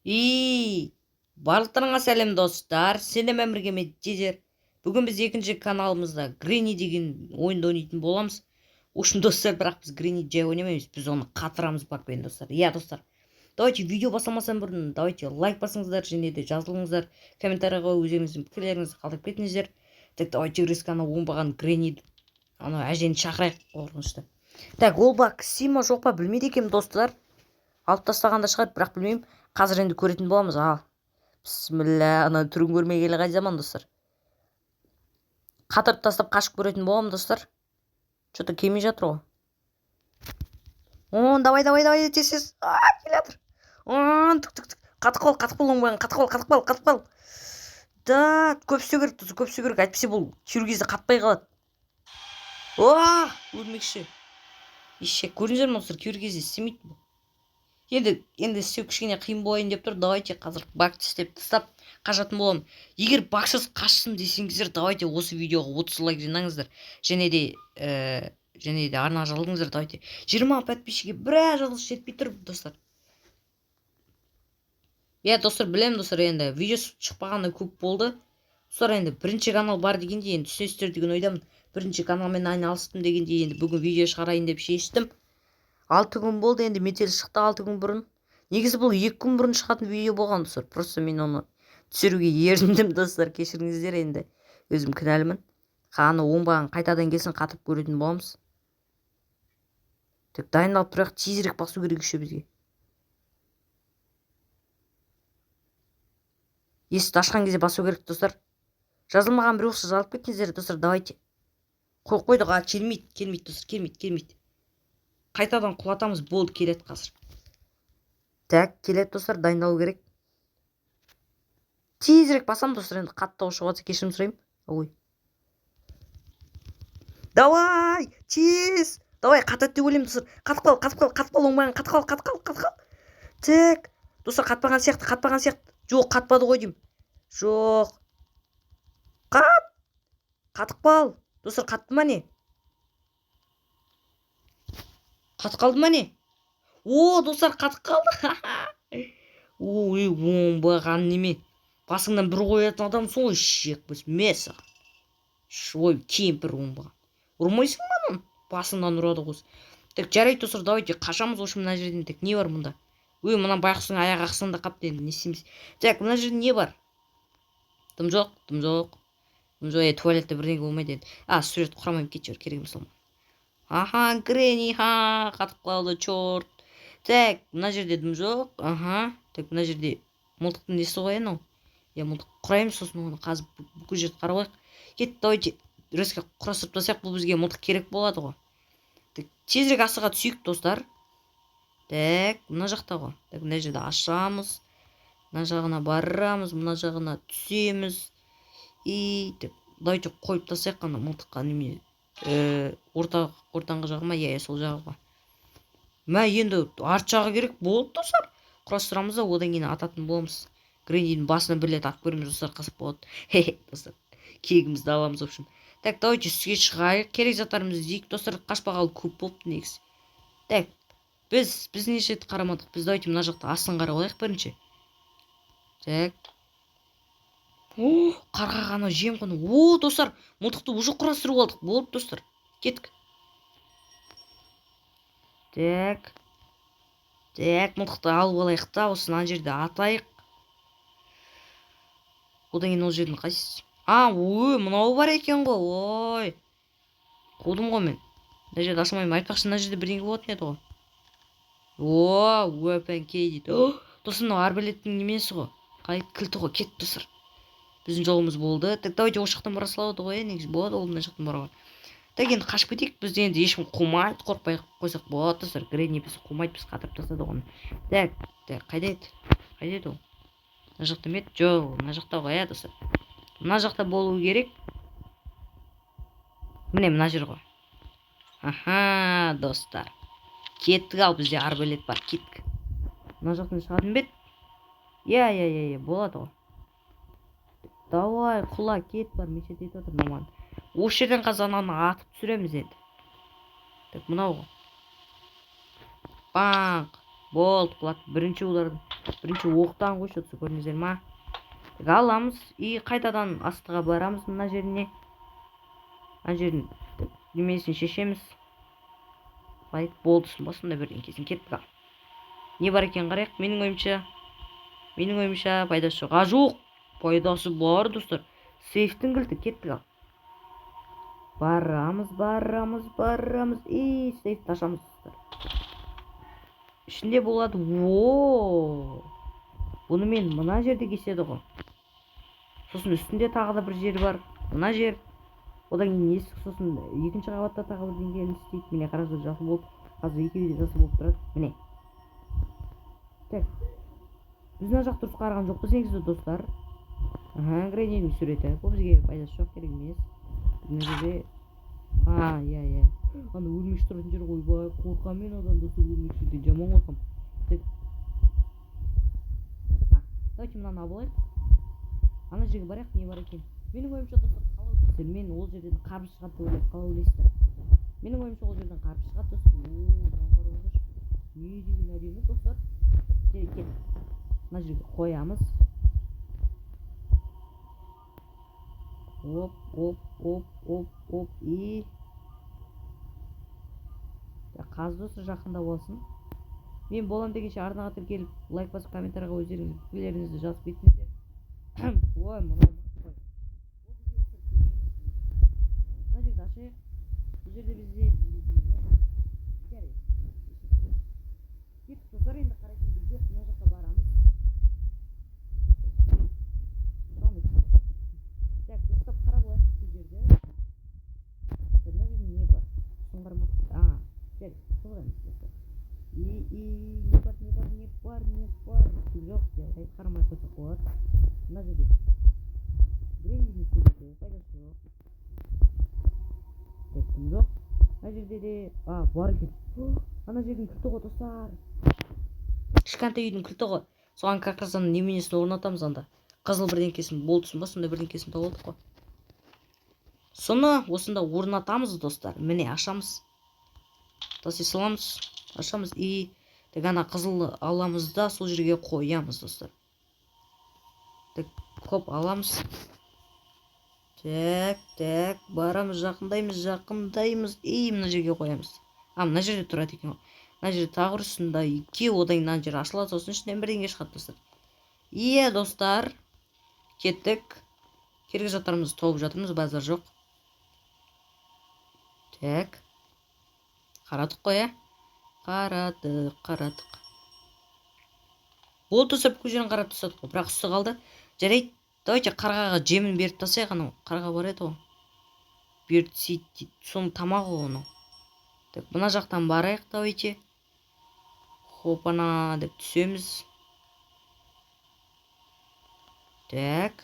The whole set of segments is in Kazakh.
Барлықтарыңа сәлем достар. Сендермен бірге мен Жезер. Бүгін біз екінші каналымызда Гренни деген ойынды ойнайтын боламыз. Общем, достар, бірақ біз Гренни жай ойнамаймыз. Біз оны қатырамыз бакпен, достар. Достар. Давайте видео басамастан бұрын давайте лайк басыңыздар және де жазылыңыздар. Комментарийға өздеріңіздің пікірлеріңізді қалдырып кетіңіздер. Так, давайте рисканы оңбаған Гренни ана әжені шақырайық, қорқынышты. Так, ол бак Сима жоқ па білмейді екенмін, достар. Алып тастағанда шығар, бірақ білмеймін. Қазір енді көретін боламыз. Бісміллә, ана түрін көрмей келе қай заман, достар. Қатырып тастап қашып көретін боламын, достар. Что-то келмей жатыр ғой. Давай, тез. Келе жатыр. Түк. Қатып қал, оңбаған, қатып қал. Да, көп сөу керек, әйтпесе бұл хирургизді қатпай қалады. Өлмекші. Ишек, көріңіздер ме, достар, хирургизді істемейді бұл. Енді істеу кішкене қиын болайын деп тұр. Давайте қазір бакты істеп тастап қашатын боламын. Егер баксыз қашсын десеңіздер, давайте осы видеоға 30 лайк жинаңыздар. Және де арнаға жазылыңыздар. Давайте 20 подписчикке біраз жазылыс жетпей тұр, достар. Достар, білемін, достар, енді видео шықпағанда көп болды. Достар, енді бірінші канал бар дегенде, енді түсінесіздер деген ойдамын. Бірінші каналмен айналыстым дегенде, енді бүгін видео шығарайын деп шештім. 6 күн болды, енді метел шықты 6 күн бұрын. Негізі бұл 2 күн бұрын шығатын видео болған, достар. Просто мен оны түсіруге еріндім, достар. Кешіріңіздер, енді өзім кінәлімін. Қаны оңбаған қайтадан келсін қатып көретін боламыз. Тек дайындалып тұрайық, тезірек басу керек еще бізге. Есікті ашқан кезде басу керек, достар. Жазылмаған бір болса жазылып кетіңіздер, достар. Давайте. Қойдық, келмейді, достар, келмейді. Қайтадан құлатамыз, болды, келеді қазір. Так, келеді, достар, дайындалу керек. Тезірек басам, достар, енді қатты ұшуғатса кешірім сұрайым. Давай, тез. Давай, қатады деп ойлаймын, достар. Қатып қал, оңбаған, қатып қал. Так, достар, қатпаған сияқты. Жоқ, қатпады ғой деймін. Жоқ. Қатып қал. Достар, қатты ма не? Қатып қалды ма не? Достар, қатып қалды. Оңбаған неме. Басыңнан бір қоятын адам соң шек біз меса. Кемпір оңбаған. Ұрмайсың ба? Басыңнан ұрады қос. Так, жарайды, достар, давайте қашамыз. Ошы мына жерден. Так, не бар мұнда? Мына байқұстың аяқ ақсында қапты енді, не істейміз? Так, мына жерде не бар? Дым жоқ. Туалетте бірдеңе болмайды енді. Сурет құрамайым, кетші, керек емес олма. Гренни, қатып қалды, чорт. Так, мына жерде дым жоқ. Так, мына жерде мылтықтың несі ғой анау. Мылтық құраймыз, сосын оны қазып бүкіл жерді қарап қойық. Кет, давайте резко құрастырып тастайық, бұл бізге мылтық керек болады ғой. Так, тезірек асыға түсейік, достар. Так, мына жақта ғой. Так, мына жерді ашамыз. Мына жағына барамыз, мына жағына түсеміз. Так, давайте қойып тастайық қана мылтыққа неме. Ортаңғы жағы ма? Сол жағы ғой. Енді арт жағы керек болды, достар. Құрастырамыз да, одан кейін ататын боламыз. Греннидің басына бір рет атып көреміз, достар, қызық болады. Достар, кегімізді аламыз, общем. Так, давайте үстіге шығайық. Керек заттарымызды іздейік, достар, қашпағалы көп болыпты негізі. Так, біз неше рет қарамадық. Біз давайте мына жақта астын қарап алайық бірінші. Так. Қарға ғана жем қоны. Достар, мылтықты уже құрастырып алдық. Болды, достар. Кеттік. Так, мылтықты алып алайық та, осыны жерде атайық. Одан кейін ол жердің қайсысы? Мынау бар екен ғой. Қудым ғой мен. Мына жерді ашамаймын. Айтпақшы, мына жерде бірдеңе болатын еді ғой. Өпәнкей дейді. Достар, мынау арбалеттің немесі ғой. Кілті ғой, кетті, достар. Біздің жолымыз болды. Так, давайте ол жақтан бара салады ғой, негізі болады, ол мына жақтан бара. Так, енді қашып кетейік. Бізді енді ешкім қумайды, қорқпай қойсақ болады, достар. Гренни біз қумайды, біз қатырып тастады ғой. Так, қайда еді ол? Мына жақта ма еді? Жоқ, мына жақта ғой, достар. Мына жақта болу керек. Міне, мына жер ғой. Достар. Кеттік, ал бізде арбалет бар, кеттік. Мына жақтан шығатын бет? Болады ғой. Давай, құла, кет бар, мешет етіп отыр, маман. Осы жерден қазананы атып түсіреміз енді. Так, мынау ғой. Болды, құлат. Бірінші удардан. Бірінші оқтан қойшы отсы көрдіңіздер ма? Аламыз и қайтадан астыға барамыз мына жеріне. Ана жерін немесін шешеміз. Лайт болдысын басында бірден кезін кеттік ал. Не бар екен қарайық? Менің ойымша пайдасы жоқ. Жоқ. Пайдасы бар, достар. Сейфтің кілті кеттік ал. Барамыз. И сейфті ашамыз, достар. Ішінде болады. Бұны мен мына жерде кеседі ғой. Сосын үстінде тағы да бір жер бар. Мына жер. Одан кейін есік, сосын екінші қабатта тағы бір деңгейін істейді. Міне қарасыз жасы болып. Қазір екеуі де жасы болып тұрады. Міне. Так. Біз мына жақ дұрыс қараған жоқпыз негізі, достар. Грейдердің суреті. Бұл бізге пайдасы жоқ, керек емес. Мына жерде иә. Ана өлмекші тұратын жер ғой. Қорқам мен одан, достар, өлмекшіден жаман қорқам. Давайте мынаны абылайық. Ана жерге барайық, не бар екен? Менің ойымша, достар, қалай ойлайсыздар? Мен ол жерден қарбыз шығады деп ойлап, қалай ойлайсыздар? Менің ойымша ол жерден қарбыз шығады, достар. Не деген әдемі, достар. Кет. Мына жерге қоямыз. Оп. И қаз достар, жақында болсын. Мен болам дегенше арнаға тіркеліп, лайк басып, комментарияға өздеріңіз пікірлеріңізді жазып кетіңіздер. Ой, мына қой. Мына жерді ашайық. Бұл жерде бізде кеттік, достар, енді қарайтын жоқ. Мына жаққа барамыз. Так, достап қарап алайық бұл жерде. Мына жерде не бар? Сұңғармақ. Жер, қызғаймыз, достар. Не бар? Жоқ, жарайды, қарамай қойсақ болады. Мына жерде грейдердің суреті, пайдасы жоқ. Тектім жоқ. Мына жерде де бар екен. Ана жердің кілті ғой, достар. Кішкентай үйдің кілті ғой. Соған как раз неменесін орнатамыз анда. Қызыл бірдеңкесін болдысын ба, сонда бірдеңкесін тауып қой. Соны осында орнатамыз, достар. Міне ашамыз. Таси саламыз, ашамыз и ана қызыл аламыз да сол жерге қоямыз, достар. Так, хоп, аламыз. Так, барамыз, жақындаймыз и мына жерге қоямыз. Мына жерде тұрады екен. Мына жерде тағы ұрысында 2, одан мына жер ашылады, сосын ішінен бірдеңе шығады, достар. Иә, достар, кеттік. Керек заттарымызды тауып жатырмыз, базар жоқ. Так. Қарадық қой, Қарадық. Ол достар, бүкіл жерін қарап тастадық қой, бірақ үсті қалды. Жарайды, давайте қарғаға жемін беріп тастайық, анау қарға бар еді ғой. Беріп сөйтті, соның тамағы оның. Так, мына жақтан барайық, давайте. Хопана деп түсеміз. Так,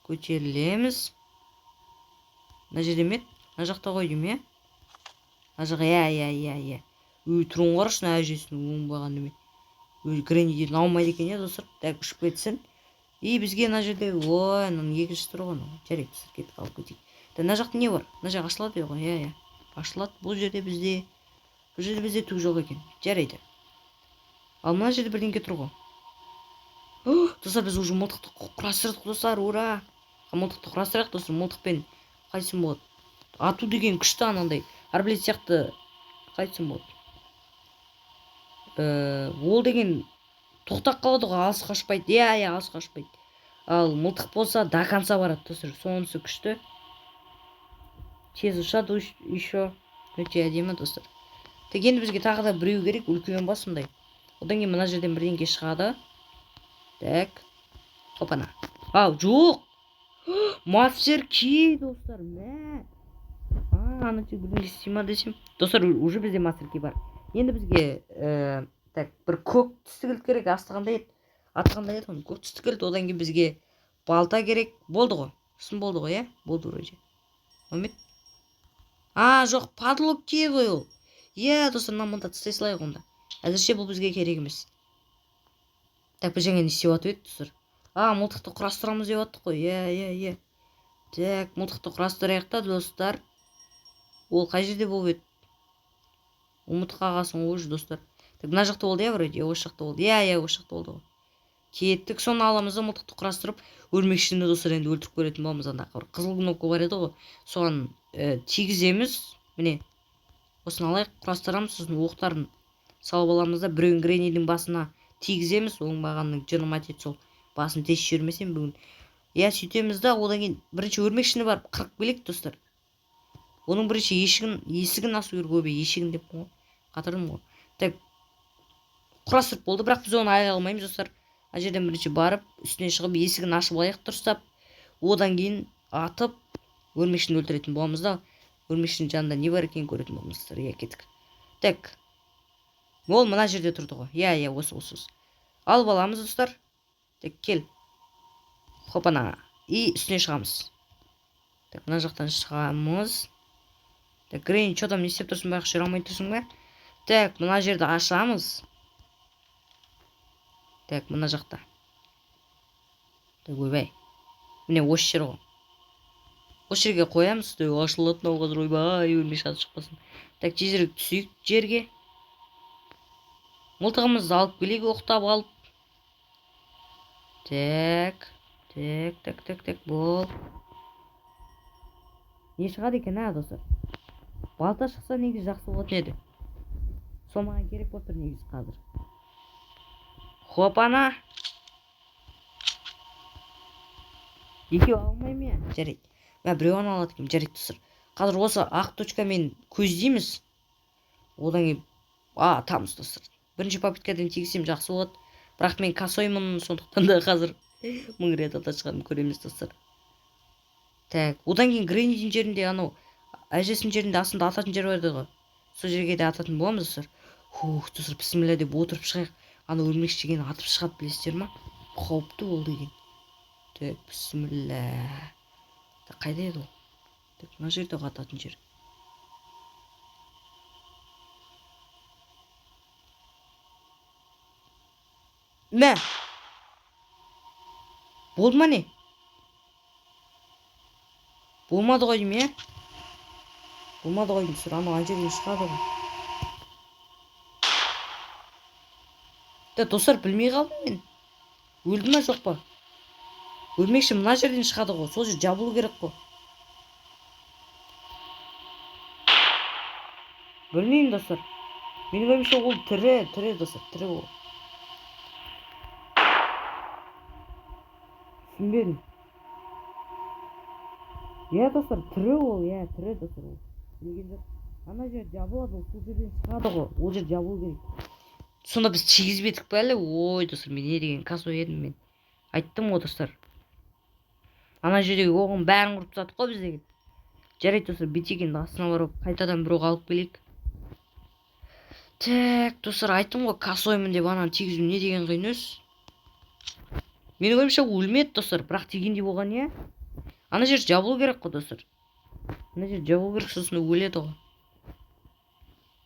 көтерілеміз. Мына жерде ме? Мына жақта қойдым, е? Мына жақ, иә. Тұрын қарашын әжесін оңбаған деме. Грейдерден алмайды екен, е, достар. Так, ұшып кетсін. И бізге мына жерде, мынаның екінші тұрған. Жарайды, достар, кеттік, алып кетейік. Мына жақта не бар? Мына жақ ашылады ғой, иә. Ашылады. Бұл жерде бізде түк жоқ екен. Жарайды. Ал мына жерде бірдеңке тұр ғой. Достар, біз уже мылтықты құрастырдық, достар, ура! Мылтықты құрастырайық, достар, мылтықпен қайсын болады? Ату деген күшті анандай. Арбалет сияқты қайтсын болады. Ол деген тоқтап қалады ғой, алыс қашпайды. Иә, алыс қашпайды. Ал мылтық болса до конца барады, достар. Сонысы күшті. Тез ұшады еще. Өте әдемі, достар. Тек енді бізге тағы да біреу керек, үлкен ба сондай. Одан кейін мына жерден бірдеңке шығады. Так. Хопана. Жоқ. Мастер Ки, достар. Мә. Ана тек бірдеңке істейма десем. Достар, уже бізде Мастер Ки бар. Енді бізге так, бір көк түсті кілт керек, атқандай еді, көк түсті кілт, одан кейін бізге балта керек. Болды ғой. Сын болды ғой, е? Болды вроде. Өмет. Жоқ, подлог тие ғой ол. Е, достар, мында тастай салайық онда. Әзірше бұл бізге керек емес. Так, біз жаңа не істеп атып еді, достар. Мылтықты құрастырамыз деп аттық қой. Е. Так, мылтықты құрастырайық та, достар. Ол қай жерде болып еді? Ұмыт қағасын ғой, достар. мына жақта болды иә вроде, осы жақта болды. Иә, осы жақта болды ғой. Кеттік, соны аламыз да мылтықты құрастырып, өрмекшіні достар енді өлтіріп көретін боламыз. Анда бір қызыл кнопка бар еді ғой. Соған тигіземіз. Міне. Осыны алайық, құрастырамыз, сосын оқтарын салып аламыз да біреуін Греннидің басына тигіземіз. Оңбағанның жыным айтады, сол басын тез жібермесем бүгін. Иә, сөйтеміз да, одан кейін бірінші өрмекшіні барып қырып келейік достар. Оның бірінші есігін асу керек, өбе, есігін деп қой. Қатырдым ғой. Так, құрастырып болды, бірақ біз оны аяй алмаймыз достар. Ана жерден бірінші барып, үстіне шығып, есігін ашып алайық дұрыстап. Одан кейін атып, өрмекшіні өлтіретін боламыз да. Өрмекшінің жанында не бар екенін көретін боламыз достар. Иә, кеттік. Так. Ол мына жерде тұрды ғой. Иә, осы. Алып аламыз достар. Так, кел. Хопана. И үстіне шығамыз. Так, мына жақтан шығамыз. Так, Грейн, что там не істеп тұрсың ба? Жүре алмай тұрсың ба? Так, мына жерді ашамыз. Так, мына жақта. Так, ойбай. Міне, осы жер ғой. Осы жерге қоямыз. Ашылатын ау қазір, ойбай, өлмеш аты шықпасын. Так, тезірек түсейік жерге. Мылтығымызды алып келейік, оқтап алып. Так, бол. Не шығады екен, достар? Балта шықса негізі жақсы болатын еді. Сол маған керек болып тұр негізі қазір. Хопана. Екеу алмаймын я? Жарайды. Мен біреуін алады екенмін, жарайды достар. Қазір осы ақ точкамен көздейміз. Одан кейін атамыз достар. Бірінші попыткадан тигізсем жақсы болады. Бірақ мен косоймын, сондықтан да қазір 1000 рет ата шығатынын көреміз достар. Так, одан кейін Греннидің жерінде анау әжесінің жерінде астында ататын жер бар еді ғой. Сол жерге де ататын боламыз достар. Достар, бісміллә деп отырып шығайық. Ана өрмекші деген атып шығады, білесіздер ма? Қауіпті ол деген. Так, бісміллә. Так, қайда еді ол? Так, мына жерде ататын жер. Мә! Болды ма не? Болмады ғой деймін, иә? Болмады ғой деймін, сұр, ана жерден шығады ғой. Да, достар, білмей қалдым мен. Өлді ма жоқ па? Өрмекші мына жерден шығады ғой, сол жер жабылу керек қой. Білмеймін достар. Менің ойымша ол тірі достар, тірі ол. Түсінбедім. Иә достар, тірі ол, тірі достар ол. Білген жоқ. Ана жер жабылады, ол сол жерден шығады ғой, ол жер жабылу керек. Сонда біз тигізбедік пе әлі? Ой достар, мен не деген косой едім мен. Айттым ғой достар. Ана жердегі оғын бәрін құрып тастадық қой біз деген. Жарайды достар, бетегенді астына барып қайтадан біреуға алып келейік. Так, достар, айттым ғой косоймын деп, ананы тигізу не деген қиын өз. Менің ойымша өлмеді достар, бірақ тигендей болған, иә? Ана жер жабылу керек қой достар. Ана жер жабылу керек, сосын өледі ғой.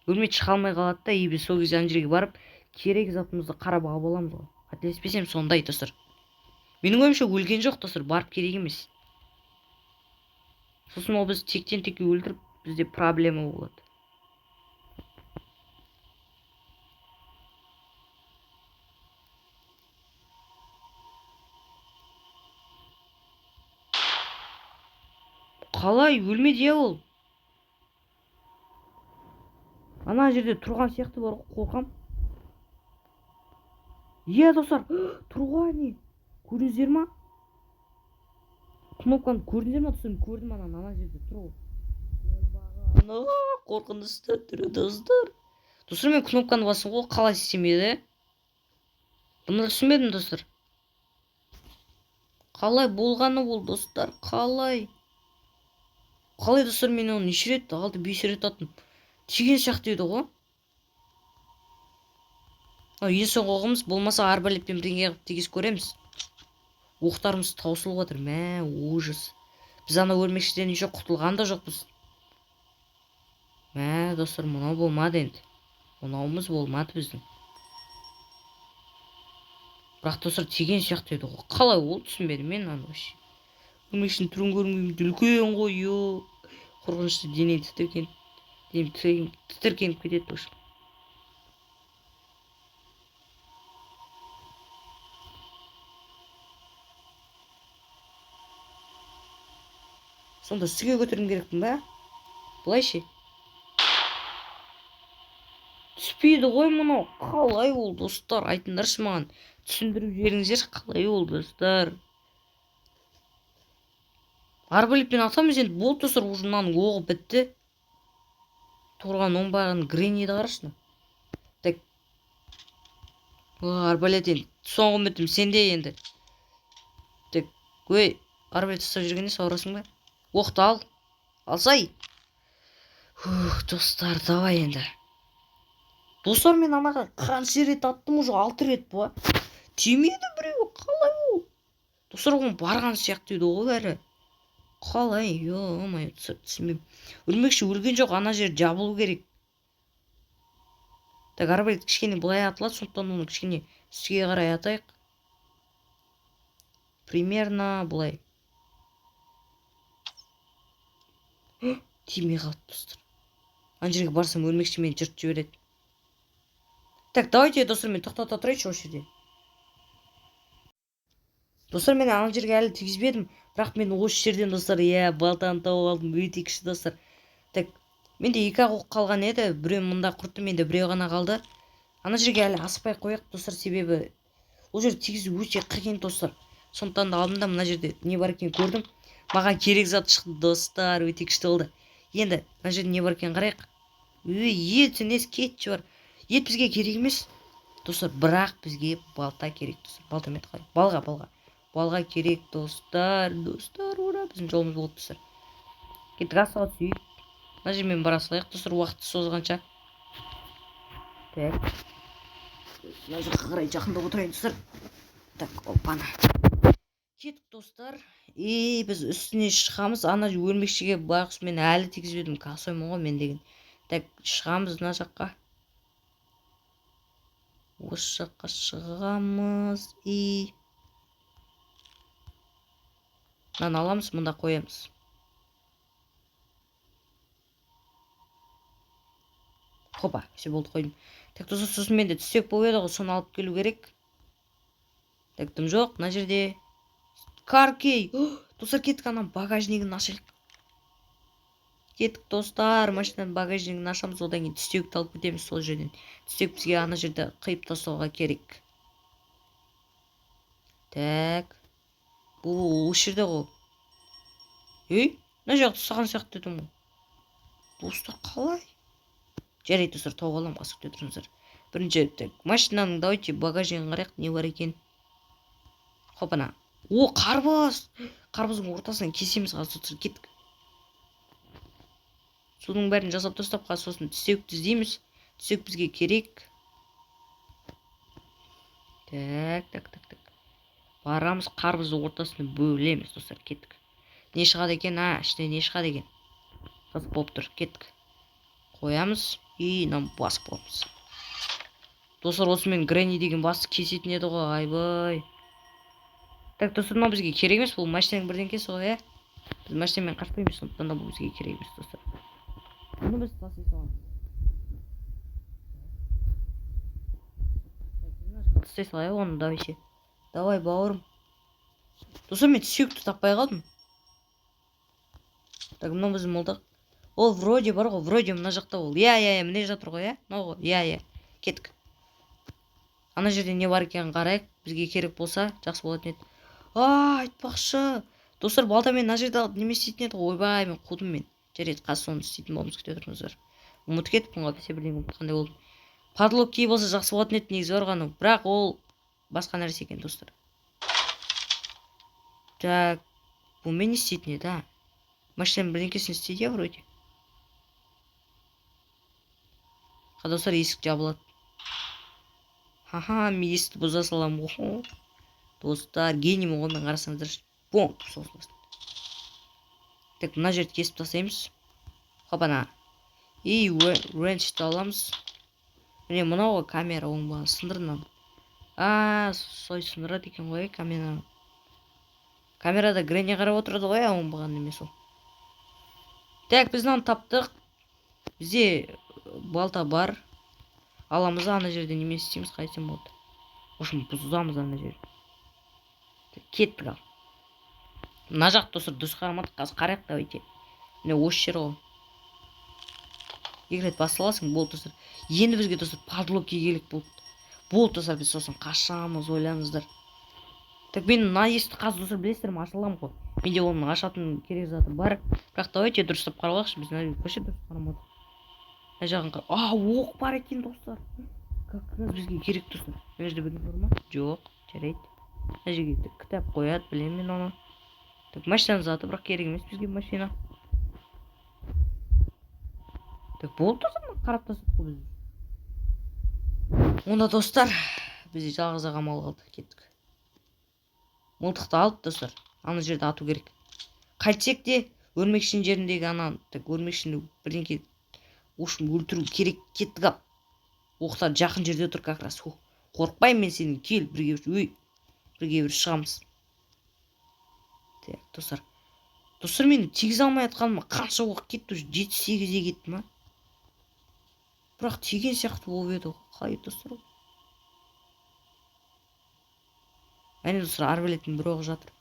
Өлмей шыға алмай қалады да, и біз сол кезде ана жерге барып керек затымызды қарап алып аламыз ғой. Қателеспесем сондай достар. Менің ойымша өлген жоқ достар, барып керек емес. Сосын ол біз тектен текке өлтіріп, бізде проблема болады. Қалай өлмеді я ол? Ана жерде тұрған сияқты бар, қорқам. Иә достар, тұрған не? Көрдіңіздер ма? Кнопканы көрдіңіздер ма достар? Көрдім, ана жерде тұр. Ана қорқынышты түрі достар. Достар, мен кнопканы басым ғой, қалай істемеді? Бұны түсінбедім достар. Қалай болғаны ол достар, қалай? Қалай достар, мен оны неше рет алды, 5 рет аттым. Тиген сияқты еді ғой. Ең соңғы оғымыз болмаса арбалетпен бірдеңе қылып тегіс көреміз. Оқтарымыз таусылып отыр. Мә, ужас. Біз ана өрмекшіден еще құтылған да жоқпыз. Мә, достар, мынау болмады енді. Мынауымыз болмады біздің. Бірақ достар, тиген сияқты еді ғой. Қалай ол түсінбедім мен аны вообще. Өрмекшінің түрін көрмеймін, үлкен ғой, қорқынышты дене тітіркеніп кетеді. Сонда үстіге көтеруім керекпін ба? Былай ше. Түспейді ғой мынау. Қалай ол достар? Айтыңдаршы маған. Түсіндіріп жіберіңіздер, қалай ол достар? Арбалетпен атамыз енді болды достар, уже мынаның оғы бітті. Тұрған оңбаған Гренниді қарашы. Так. Арбалет енді соңғы үмітім сенде енді. Так, өй, арбалет ұстап жүргенде саурасың ба? Оқты ал. Алсай. Достар, давай енді. Достар, мен анаға қанша рет аттым, уже 6 рет ба? Тимеді біреу, қалай ол? Достар, оған барған сияқты еді ғой бәрі. Қалай, ё-моё, түсінбеймін. Өлмекші өлген жоқ, ана жер жабылу керек. Так, арбалет кішкене былай атылады, сондықтан оны кішкене үстіге қарай атайық. Примерно былай. Тимей қалды достар. Ана жерге барсам өлмекші мені жыртып жібереді. Так, давайте достар, мен тоқтата тұрайыншы осы жерде. Достар, мен ана жерге әлі тигізбедім, бірақ мен осы жерден достар, балтаны тауып алдым, өте күшті достар. Так, менде 2-ақ оқ қалған еді, біреу мында құртты, менде біреу ғана қалды. Ана жерге әлі аспай қояйық достар, себебі ол жер тигізу өте қиын достар. Сондықтан да алдымда мына жерде не бар екенін көрдім. Маған керек зат шықты достар, өте күшті болды. Енді мына жерде не бар екенін қарайық. Ет несі кетші бар. Ет бізге керек емес достар, бірақ бізге балта керек достар. Балта мет қалай? Балға керек достар. Ура, біздің жолымыз болды достар. Кеттік, асыға түсейік. Мына жермен бара салайық достар, уақытты созғанша. Так. Мына жаққа қарай жақындап отырайын достар. Так, опана. Кеттік достар. Біз үстіне шығамыз. Ана өлмекшіге байғұс мен әлі тигізбедім. Касоймын ғой мен деген. Так, шығамыз мына жаққа. Осы жаққа шығамыз. Мынаны аламыз, мұнда қоямыз. Хопа, все болды, қойдым. Так, достар, сосын менде түстек болып еді ғой, соны алып келу керек. Так, дым жоқ, мына жерде. Каркей! Достар, кеттік, анам багажнигін ашайық. Кеттік достар, машинаның багажнигін ашамыз, одан кейін түстекті алып кетеміз сол жерден. Түстек бізге ана жерде қиып тастауға керек. Так. Бұл осы жерде ғой. Мына жақты саған сияқты дедім ғой. Достар, қалай? Жарайды достар, тауып аламын, қасық өтіріңіздер. Бірінші, машинаның давайте багажнигін қарайық, не бар екен. Хопана. Қарбыз! Қарбыздың ортасынан кесеміз қазір достар, кеттік. Судың бәрін жасап тастап, сосын түстекті іздейміз. Түстек бізге керек. Так. Барамыз, қарбызды ортасына бөлеміз достар, кеттік. Не шығады екен? Іште не шығады екен? Қызық болып тұр, кеттік. Қоямыз, нам басып қоямыз. Достар, осымен Гренни деген басты кесетін еді ғой, айбай. Так, достар, мынау бізге керек емес, бұл машинаның бірдеңкесі ғой, Біз машинамен қашпаймыз, сондықтан да бұл бізге керек емес, достар. Bunu biz tasay salamыз. Tasay салайық оны, давай. Давай, бауырым. Достар, мен сүйекті таппай қалдым. Так, мынау біздің молдақ. Ол вроде бар ғой, вроде мына жақта ол. Міне жатыр ғой, Мынау ғой, Кеттік. Ана жерде не бар екенін қарайық. Бізге керек болса, жақсы болатын еді. Айтпақшы. Достар, балтамен мына жерде алып неме істейтін еді ғой. Ойбай, мен қудым мен. Жарайды, қазір соны істейтін болмыз, күте тұрыңыздар. Ұмытып кетіп, бұнға бесе бірдеңе ұмытқандай болдым. Падлок кей болса жақсы болатын еді, негізі бар ғана. Бірақ ол басқа нәрсе екен, достар. Так, бұнымен не істейтін еді, Машинаның бірдеңкесін істейді, вроде. Достар, есік жабылады. Мен есікті бұза салам ғой. Достар, гениймін ғой, мен қарасаңыздар. Бом, соғылсын. Так, мына жерді кесіп тастаймыз. Хопана. Ренчті аламыз. Міне, мынау камера оңбаған сындырынан. Сой сындырады екен ғой, камера. Камерада Гренни қарап отырады ғой, оңбаған емес ол. Так, біз мынаны таптық. Бізде балта бар. Аламыз, ана жерде неме істейміз, қайтсем болды. Ошын бұзамыз ана жерді. Кеттік ал. Мына жақ достар дұрыс қарамадық. Қазір қарайық давайте. Міне осы жер ғой. Екі рет басып аласың, болды достар. Енді бізге достар подлогке келік болды. Болды достар, біз сосын қашамыз, ойлаңыздар. Так мен мына есікті қазір достар білесіздер ме, аша аламын ғой. Менде оның ашатын керек заты бар. Бірақ давайте дұрыстап қаралайықшы, біз вообще дұрыс қарамадық. Мына жағын қар. Оқ бар екен достар. Как раз бізге керек достар. Мына жерде бірдеңе бар ма? Жоқ, жарайды. Мына жерге кітап қояды, білемін мен оны. Так, машинаның заты бірақ керек емес бізге машина. Так, болды достар, қарап тастадық қой біз. Онда достар, бізде жалғыз ақ амал қалды, кеттік. Мылтықты алып достар, ана жерде ату керек. Қайтсек те өрмекшінің жеріндегі ана, так өрмекшіні бірдеңке ошын өлтіру керек. Кеттік ап. Оқтар жақын жерде тұр как раз. Қорықпаймын мен сені, кел бірге бір шығамыз. Так, достар. Достар, мені тегіз алмай атқаныма қанша уақыт кетті, 7-8-де кетті ма? Бірақ теген сияқты болып еді. Қай достар? Әне достар, арбалеттің бір оғы жатыр.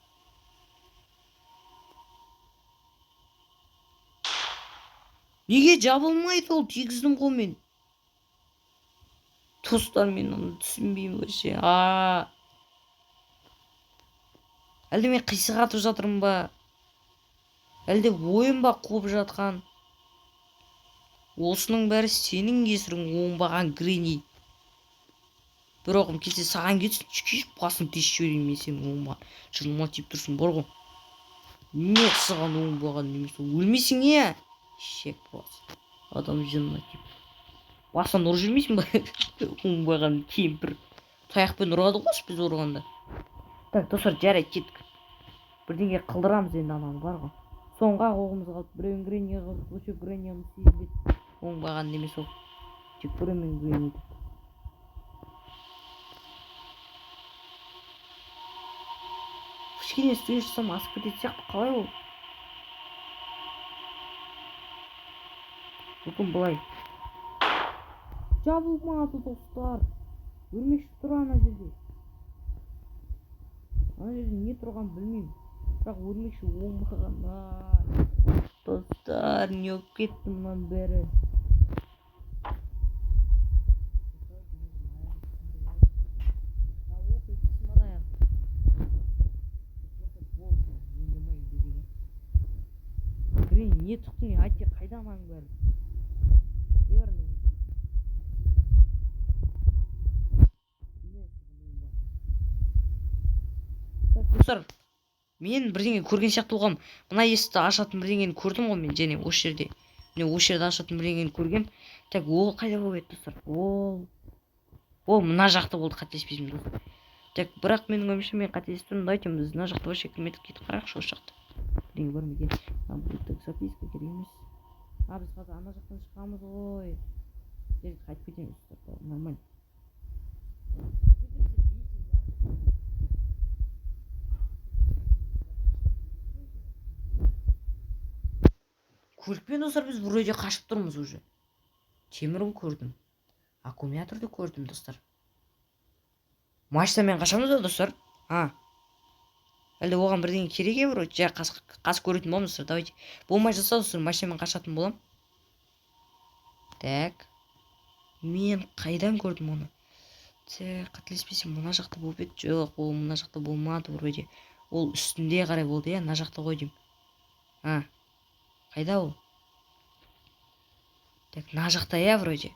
Неге жабылмайды ол? Тегіздім ғой мен. Достар, мен оны түсінбеймін вообще. Әлде мен қисық атып жатырмын ба? Әлде ойын ба қуып жатқан? Осының бәрі сенің кесірің, оңбаған Грени. Бір оғым келсе саған кетсін, чүкейіп басын тесіп жіберейін мен сенің оңбаған. Жылыма тиіп тұрсын, бар ғой. Не саған оңбаған немес, өлмейсің е? Шек бас. Адам жынына тиіп. Басын ұрып жүрмейсің ба? Оңбаған кемпір. Таяқпен ұрады ғой біз ұрғанда. Так, достар, жарайды, кеттік. Бірдеңе қылдырамыз енді ананы, бар ғой. Соңға оғымыз қалды. Біреуін Грениге қалды. Осы Гренияны сезбеді. Оңбаған немес ол. Тек біреумен Грени. Кішкене студия жасам асып кететін сияқты, қалай ол? Бүгін былай. Жабылмады достар. Өрмекші тұр ана жерде. Ана жерде не тұрған білмеймін. Бірақ өрмекші оңбаған. Достар, не болып кетті мұнан бәрі. Не тұқтың, айтте қайда анаң бәрі? Не бар мен? Достар, мен бірдеңе көрген сияқты болғам. Мына есікті ашатын бірдеңені көрдім ғой мен, және осы жерде. Міне осы жерде ашатын бірдеңені көргем. Так, ол қайда болып еді достар? Ол мына жақта болды, қателеспесем достар. Так, бірақ менің ойымша мен қателесіп тұрмын. Давайте біз мына жақта вообще кірмедік, кетіп қарайықшы осы жақта. Бірдеңе бар ма екен? Так, записка керек емес. Біз қазір ана жақтан шығамыз ғой. Жерге қайтып кетеміз. Нормально. Көрікпен достар, біз бұл үйде қашып тұрмыз уже. Темірін көрдім. Аккумуляторды көрдім достар. Машинамен қашамыз да достар. Әлде оған бірдеңе керек е вроде. Жа қас көретін боламыз достар. Давайте. Болмай жатса достар, машинамен қашатын болам. Так. Мен қайдан көрдім оны? Так, қателеспесем мына жақта болып еді. Жоқ, ол мына жақта болмады вроде. Ол үстінде қарай болды я, мына жақта ғой деймін. Қайда ол? Так, мына жақта я вроде.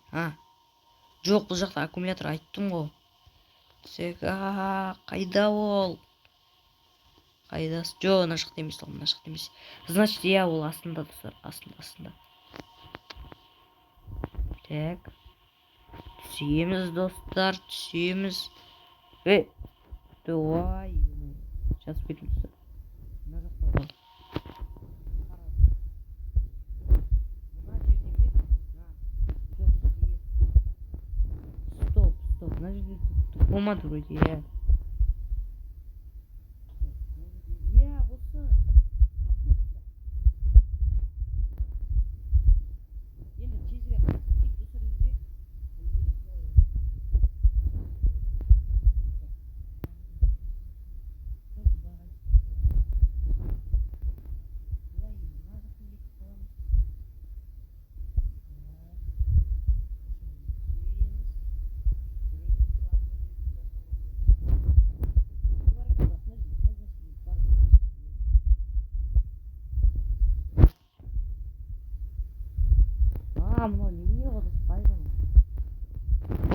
Жоқ, бұл жақта аккумулятор айттым ғой. Так, қайда ол? Қайдасы? Жоқ, мына жақта емес, мына жақта емес. Значит, я ол астында достар, астында. Так. Түсеміз достар, түсеміз. Давай. Сейчас кетім достар. Мына жақта ғой. Стоп. Мына жерде болмады вроде, я.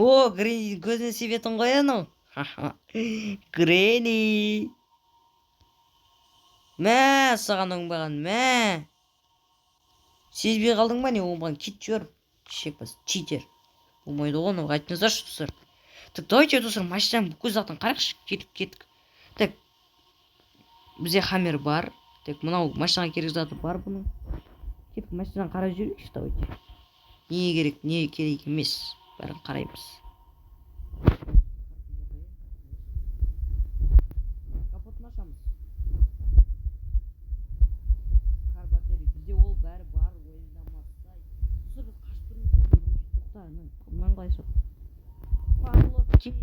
О, Гренни көзіне себетін ғой анау. Гренни. Мә, саған оңбаған, мә. Сезбей қалдың ба не, оңбаған кит жөр. Шек бас, читер. Болмайды ғой, оны айтыңыздаршы, достар. Так, давайте, достар, машинаның бүкіл затын қарақшы, кеттік. Так, бізде хаммер бар. Так, мынау машинаға керек заты бар бұның. Кеттік, машинаны қарап жүрейікші, давайте. Не керек, не керек емес. Бәрін қараймыз. Капотын ашамыз. Кар батарея, бізде ол бәрі бар, ойламасай. Достар, біз қашып тұрмыз. Тоқта, мынан қалай шық. Павловский.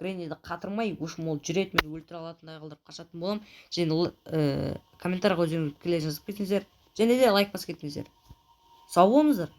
Гренниді қатырмай, өшім ол жүрет, мен өлтіре алатындай қылдырып қашатын болам. Және комментарияға өздеріңіз пікірлеріңізді жазып кетіңіздер. Және де лайк басып кетіңіздер. Сау болыңыздар.